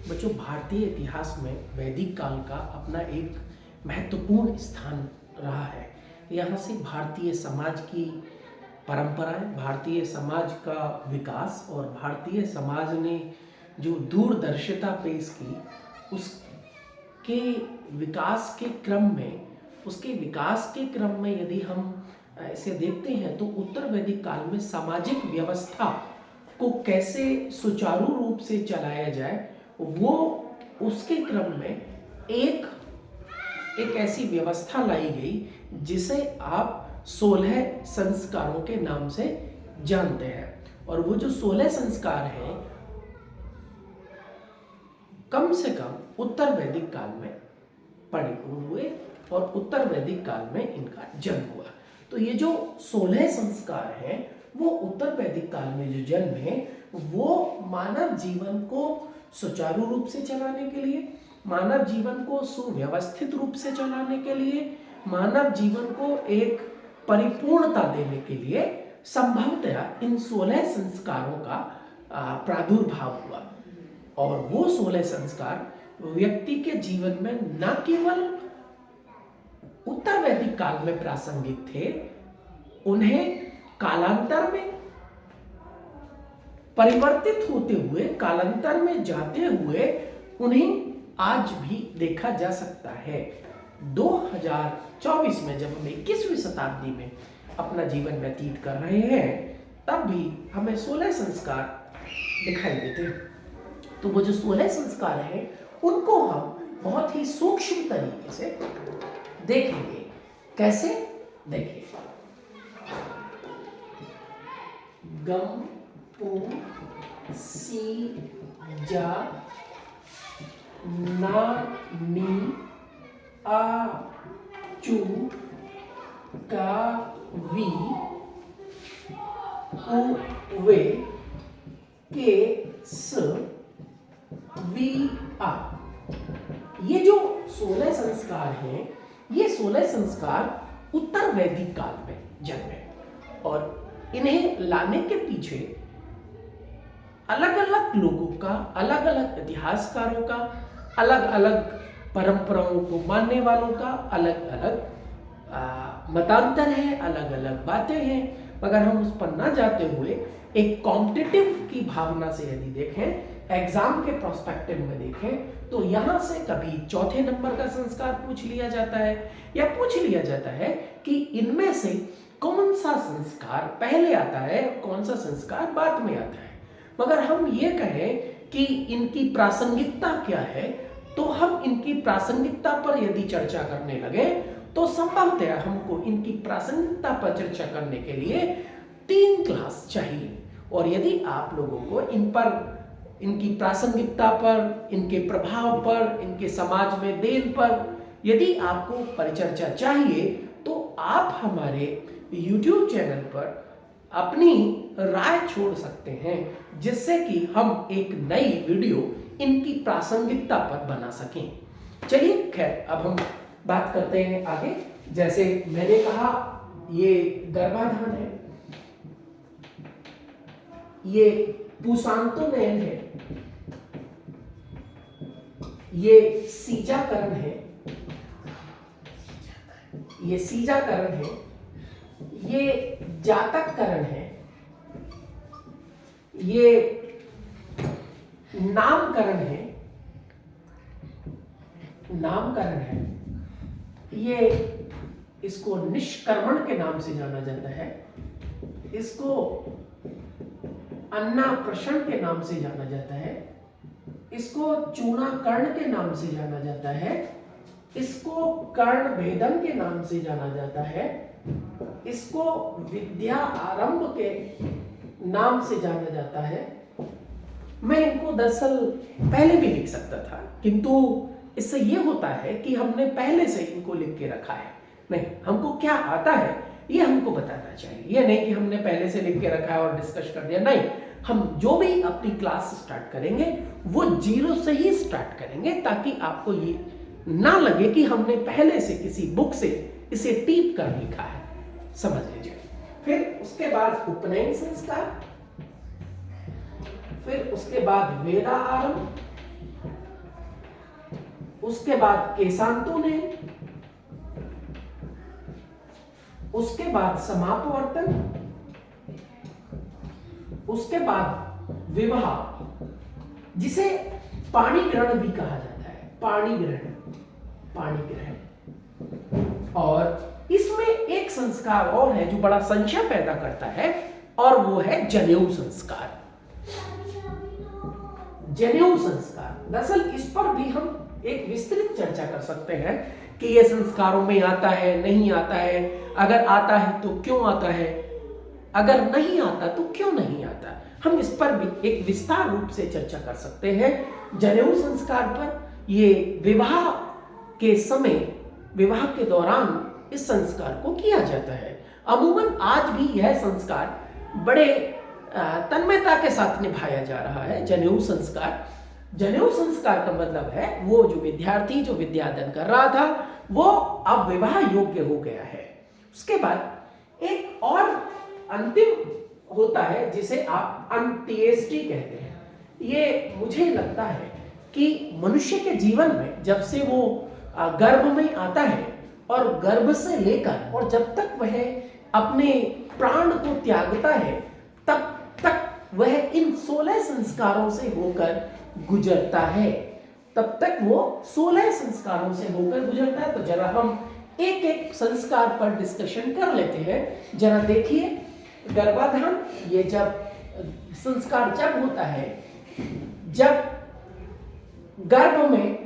बच्चों, भारतीय इतिहास में वैदिक काल का अपना एक महत्वपूर्ण स्थान रहा है। यहाँ से भारतीय समाज की परंपराएं, भारतीय समाज का विकास और भारतीय समाज ने जो दूरदर्शिता पेश की, उसके विकास के क्रम में यदि हम ऐसे देखते हैं तो उत्तर वैदिक काल में सामाजिक व्यवस्था को कैसे सुचारू रूप से चलाया जाए, वो उसके क्रम में एक एक ऐसी व्यवस्था लाई गई जिसे आप 16 संस्कारों के नाम से जानते हैं। और वो जो 16 संस्कार हैं, कम से कम उत्तर वैदिक काल में परिपूर्ण हुए और उत्तर वैदिक काल में इनका जन्म हुआ। तो ये जो 16 संस्कार हैं, वो उत्तर वैदिक काल में जो जन्म है, वो मानव जीवन को सुचारू रूप से चलाने के लिए, मानव जीवन को सुव्यवस्थित रूप से चलाने के लिए, मानव जीवन को एक परिपूर्णता देने के लिए संभवतया इन 16 संस्कारों का प्रादुर्भाव हुआ। और वो 16 संस्कार व्यक्ति के जीवन में न केवल उत्तर वैदिक काल में प्रासंगिक थे, उन्हें कालांतर में परिवर्तित होते हुए, कालांतर में जाते हुए उन्हें आज भी देखा जा सकता है। 2024 में जब हम 21वीं शताब्दी में अपना जीवन व्यतीत कर रहे हैं, तब भी हमें 16 संस्कार दिखाई देते हैं। तो वो जो 16 संस्कार हैं, उनको हम बहुत ही सूक्ष्म तरीके से देखेंगे। कैसे? देखिए, गम पू सी जा ना नी आ चू का वी उ वे के स वी आ। ये जो 16 संस्कार हैं, ये 16 संस्कार उत्तर वैदिक काल में जन्मे और इन्हें लाने के पीछे अलग अलग लोगों का, अलग अलग इतिहासकारों का, अलग अलग परंपराओं को मानने वालों का अलग अलग मतांतर है, अलग अलग बातें हैं। मगर हम उस पर ना जाते हुए एक कॉम्पिटिटिव की भावना से यदि देखें, एग्जाम के प्रोस्पेक्टिव में देखें, तो यहाँ से कभी चौथे नंबर का संस्कार पूछ लिया जाता है, या पूछ लिया जाता है कि इनमें से कौन सा संस्कार पहले आता है, कौन सा संस्कार बाद में आता है। मगर हम ये कहें कि इनकी प्रासंगिकता क्या है, तो हम इनकी प्रासंगिकता पर यदि चर्चा करने लगे, तो संभवतः हमको इनकी प्रासंगिकता पर चर्चा करने के लिए 3 क्लास चाहिए। और यदि आप लोगों को इनकी प्रासंगिकता पर, इनके प्रभाव पर, इनके समाज में देन पर यदि आपको परिचर्चा चाहिए, तो आप हमारे YouTube चैनल पर अपनी राय छोड़ सकते हैं, जिससे कि हम एक नई वीडियो इनकी प्रासंगिकता पर बना सकें। चलिए, खैर, अब हम बात करते हैं आगे। जैसे मैंने कहा, ये गर्भाधान है, ये पुशांतोनयन है, ये सीजाकरण है, ये सीजाकरण है, ये जातककरण है, ये नामकरण है, ये इसको निष्कर्मण के नाम से जाना जाता है, इसको अन्नाप्रशन के नाम से जाना जाता है, इसको चूणाकर्ण के नाम से जाना जाता है, इसको कर्ण भेदन के नाम से जाना जाता है, इसको विद्या आरंभ के नाम से जाना जाता है। मैं इनको दरअसल पहले भी लिख सकता था, किंतु इससे ये होता है कि हमने पहले से इनको लिख के रखा है। नहीं, हमको क्या आता है ये हमको बताना चाहिए। ये नहीं कि हमने पहले से लिख के रखा है और डिस्कस कर दिया। नहीं, हम जो भी अपनी क्लास स्टार्ट करेंगे वो 0 से ही स्टार्ट करेंगे, ताकि आपको ये ना लगे कि हमने पहले से किसी बुक से इसे टीप कर लिखा है। समझ लीजिए। फिर उसके बाद उपनयन संस्कार, फिर उसके बाद वेदा आरंभ, उसके बाद केशांतोने, उसके बाद समापवर्तन, उसके बाद विवाह, जिसे पाणी ग्रहण भी कहा जाता है, पाणी ग्रहण, पाणी ग्रहण। और इसमें एक संस्कार और है जो बड़ा संशय पैदा करता है, और वो है जनेऊ संस्कार। जनेऊ संस्कार, दरअसल इस पर भी हम एक विस्तृत चर्चा कर सकते हैं कि ये संस्कारों में आता है, नहीं आता है, अगर आता है तो क्यों आता है, अगर नहीं आता तो क्यों नहीं आता। हम इस पर भी एक विस्तार रूप से चर्चा कर सकते हैं। जनेऊ संस्कार पर ये विवाह के समय, विवाह के दौरान इस संस्कार को किया जाता है। अमूमन आज भी यह संस्कार बड़े तन्मयता के साथ निभाया जा रहा है। जनेऊ संस्कार, जनेऊ संस्कार का मतलब है वो जो विद्यार्थी जो विद्यादान कर रहा था वो अब विवाह योग्य हो गया है। उसके बाद एक और अंतिम होता है जिसे आप अंत्येष्टि कहते हैं। ये मुझे लगता है कि मनुष्य के जीवन में जब से वो गर्भ में आता है और गर्भ से लेकर और जब तक वह अपने प्राण को त्यागता है तब तक वह इन 16 संस्कारों से होकर गुजरता है, तब तक वो 16 संस्कारों से होकर गुजरता है। तो जरा हम एक एक संस्कार पर डिस्कशन कर लेते हैं। जरा देखिए, गर्भाधान, ये जब संस्कार जब होता है जब गर्भ में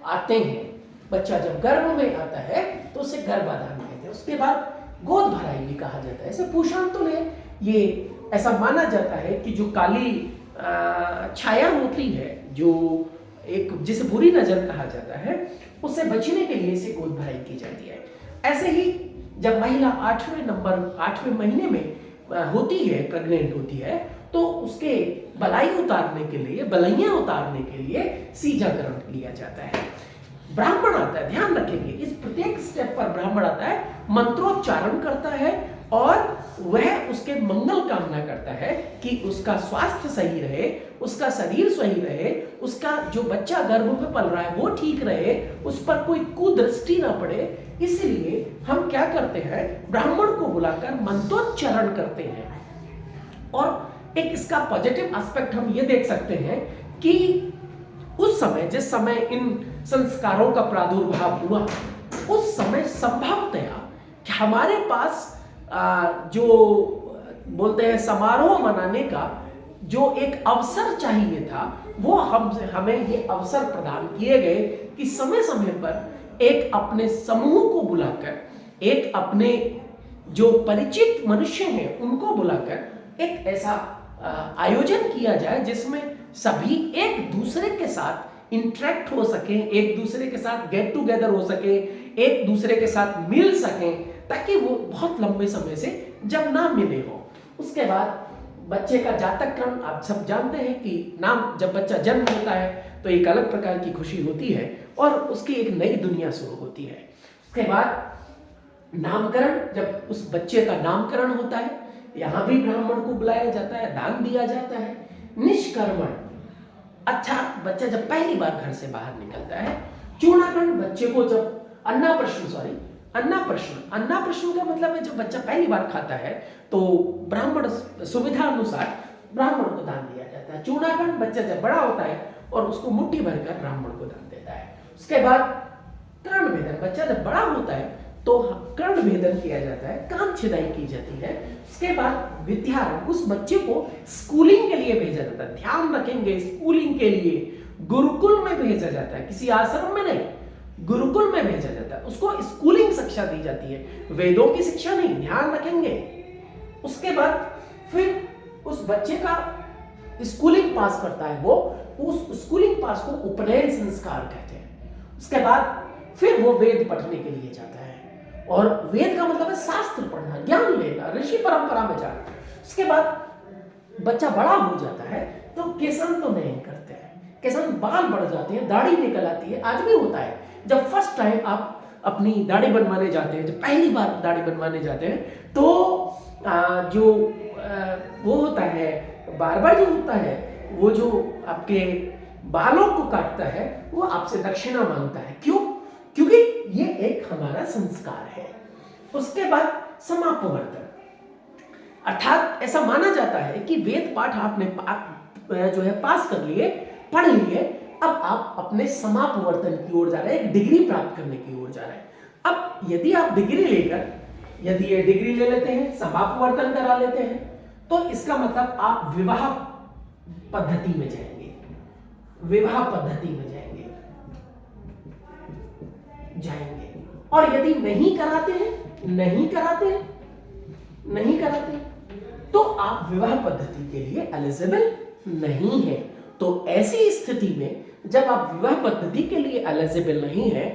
आते हैं, बच्चा जब गर्भ में आता है तो उसे गर्भाधान कहते हैं। उसके बाद गोद भराई भी कहा जाता है। ऐसे पुरुषांतों ने ये ऐसा माना जाता है कि जो काली छाया होती है, जो एक जिसे बुरी नजर कहा जाता है, उससे बचने के लिए इसे गोद भराई की जाती है। ऐसे ही जब महिला 8वें महीने में होती है, प्रेग्नेंट होती है, तो उसके बलाई उतारने के लिए, बलैया उतारने के लिए सीजाकरण लिया जाता है। ब्राह्मण आता है, ध्यान रखेंगे इस प्रत्येक स्टेप पर ब्राह्मण आता है, मंत्रोच्चारण करता है और वह उसके मंगल कामना करता है कि उसका स्वास्थ्य सही रहे, उसका शरीर सही रहे, उसका जो बच्चा गर्भ में पल रहा है वो ठीक रहे, उस पर कोई कुदृष्टि ना पड़े। इसलिए हम क्या करते हैं, ब्राह्मण को बुलाकर मंत्रोच्चारण करते हैं। और एक इसका पॉजिटिव एस्पेक्ट हम ये देख सकते हैं कि उस समय, जिस समय इन संस्कारों का प्रादुर्भाव हुआ, उस समय संभवतया हमारे पास जो बोलते हैं समारोह मनाने का जो एक अवसर चाहिए था, वो हमें ये अवसर प्रदान किए गए कि समय समय पर एक अपने समूह को बुलाकर, एक अपने जो परिचित मनुष्य हैं उनको बुलाकर एक ऐसा आयोजन किया जाए जिसमें सभी एक दूसरे के साथ इंटरेक्ट हो सके, एक दूसरे के साथ गेट टुगेदर हो सके, एक दूसरे के साथ मिल सकें, ताकि वो बहुत लंबे समय से जब ना मिले हो। उसके बाद बच्चे का जातककरण, आप सब जानते हैं कि नाम, जब बच्चा जन्म लेता है तो एक अलग प्रकार की खुशी होती है और उसकी एक नई दुनिया शुरू होती है। उसके बाद नामकरण, जब उस बच्चे का नामकरण होता है, यहाँ भी ब्राह्मण को बुलाया जाता है, दान दिया जाता है। निष्कर्मण, अच्छा बच्चा जब पहली बार घर से बाहर निकलता है। चूर्णाकरण, बच्चे को जब अन्नाप्रशन का मतलब है जब बच्चा पहली बार खाता है तो ब्राह्मण सुविधा अनुसार ब्राह्मण को दान दिया जाता है। चूर्णाकरण, बच्चा जब बड़ा होता है और उसको मुट्ठी भरकर ब्राह्मण को दान देता है। उसके बाद कर्ण भेदन, बच्चा जब बड़ा होता है तो कर्ण भेदन किया जाता है, कान छिदाई की जाती है। उसके बाद विद्यारंभ, उस बच्चे को स्कूलिंग के लिए भेजा जाता है। ध्यान रखेंगे, स्कूलिंग के लिए गुरुकुल में भेजा जाता है, किसी आश्रम में नहीं, गुरुकुल में भेजा जाता है। उसको स्कूलिंग शिक्षा दी जाती है, वेदों की शिक्षा नहीं, ध्यान रखेंगे। उसके बाद फिर उस बच्चे का स्कूलिंग पास करता है, वो उस स्कूलिंग पास को उपनयन संस्कार कहते हैं। उसके बाद फिर वो वेद पढ़ने के लिए जाता है, और वेद का मतलब है शास्त्र पढ़ना, ज्ञान लेना, ऋषि परंपरा में जाना। उसके बाद बच्चा बड़ा हो जाता है तो केसन तो नहीं करते हैं, केसन बाल बढ़ जाते हैं, दाढ़ी निकल आती है। आज भी होता है, जब फर्स्ट टाइम आप अपनी दाढ़ी बनवाने जाते हैं, जब पहली बार दाढ़ी बनवाने जाते हैं तो वो होता है, बार बार जो होता है वो जो आपके बालों को काटता है वो आपसे दक्षिणा मांगता है। क्यों? क्योंकि ये एक हमारा संस्कार है। उसके बाद समापवर्तन, अर्थात ऐसा माना जाता है कि वेद पाठ आपने जो है पास कर लिए, पढ़ लिए, अब आप अपने समापवर्तन की ओर जा रहे हैं, एक डिग्री प्राप्त करने की ओर जा रहे हैं। अब यदि आप डिग्री लेकर, यदि ये डिग्री ले लेते हैं, समापवर्तन करा लेते हैं, तो इसका मतलब आप विवाह पद्धति में जाएंगे, विवाह पद्धति में जाएंगे। और यदि नहीं कराते हैं तो आप विवाह पद्धति के लिए एलिजिबल नहीं है। तो ऐसी स्थिति में जब आप विवाह पद्धति के लिए एलिजिबल नहीं है,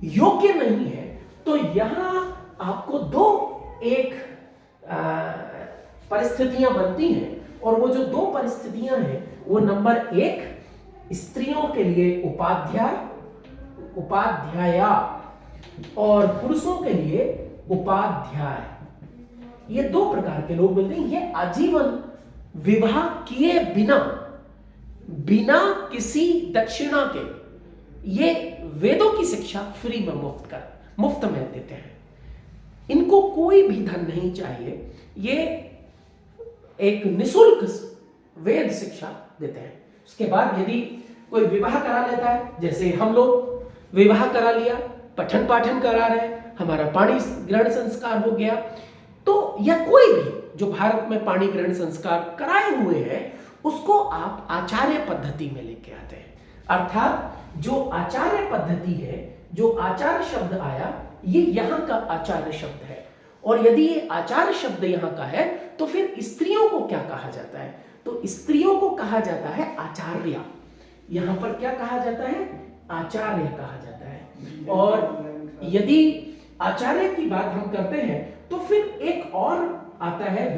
योग्य नहीं है, तो यहां आपको दो एक परिस्थितियां बनती हैं। और वो जो दो परिस्थितियां हैं वो नंबर 1, स्त्रियों के लिए उपाध्याया और पुरुषों के लिए उपाध्याय। ये दो प्रकार के लोग मिलते हैं। ये आजीवन विवाह किए बिना किसी दक्षिणा के ये वेदों की शिक्षा फ्री में मुफ्त में देते हैं। इनको कोई भी धन नहीं चाहिए, ये एक निःशुल्क वेद शिक्षा देते हैं। उसके बाद यदि कोई विवाह करा लेता है, जैसे हम लोग विवाह करा लिया, पठन पाठन करा रहे हैं, हमारा पाणी ग्रहण संस्कार हो गया, तो या कोई भी जो भारत में पाणी ग्रहण संस्कार कराए हुए हैं, उसको आप आचार्य पद्धति में लेके आते हैं। अर्थात जो आचार्य पद्धति है, जो आचार्य शब्द आया, ये यहाँ का आचार्य शब्द है। और यदि ये आचार्य शब्द यहाँ का है, तो फिर स्त्रियों को क्या कहा जाता है? तो स्त्रियों को कहा जाता है आचार्य। यहाँ पर क्या कहा जाता है? आचार्य कहा जाता है। और यदि आचार्य की बात हम करते हैं, तो फिर एक और आता है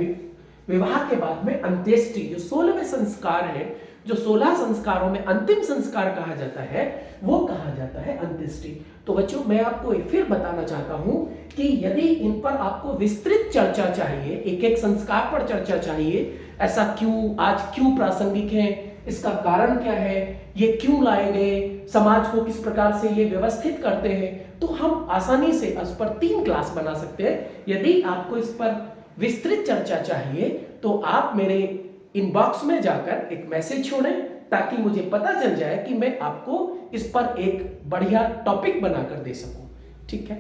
विवाह के बाद में अंत्येष्टि, जो 16वें संस्कार है, जो 16 संस्कारों में अंतिम संस्कार कहा जाता है, वो कहा जाता है अंत्येष्टि। तो बच्चों, मैं आपको फिर बताना चाहता हूं कि यदि इन पर आपको विस्तृत चर्चा चाहिए, एक एक संस्कार पर चर्चा चाहिए, ऐसा क्यों, आज क्यों प्रासंगिक है, इसका कारण क्या है, ये क्यों लाए गए, समाज को किस प्रकार से ये व्यवस्थित करते हैं, तो हम आसानी से इस पर 3 क्लास बना सकते हैं। यदि आपको इस पर विस्तृत चर्चा चाहिए तो आप मेरे इनबॉक्स में जाकर एक मैसेज छोड़ें, ताकि मुझे पता चल जाए कि मैं आपको इस पर एक बढ़िया टॉपिक बनाकर दे सकूं। ठीक है।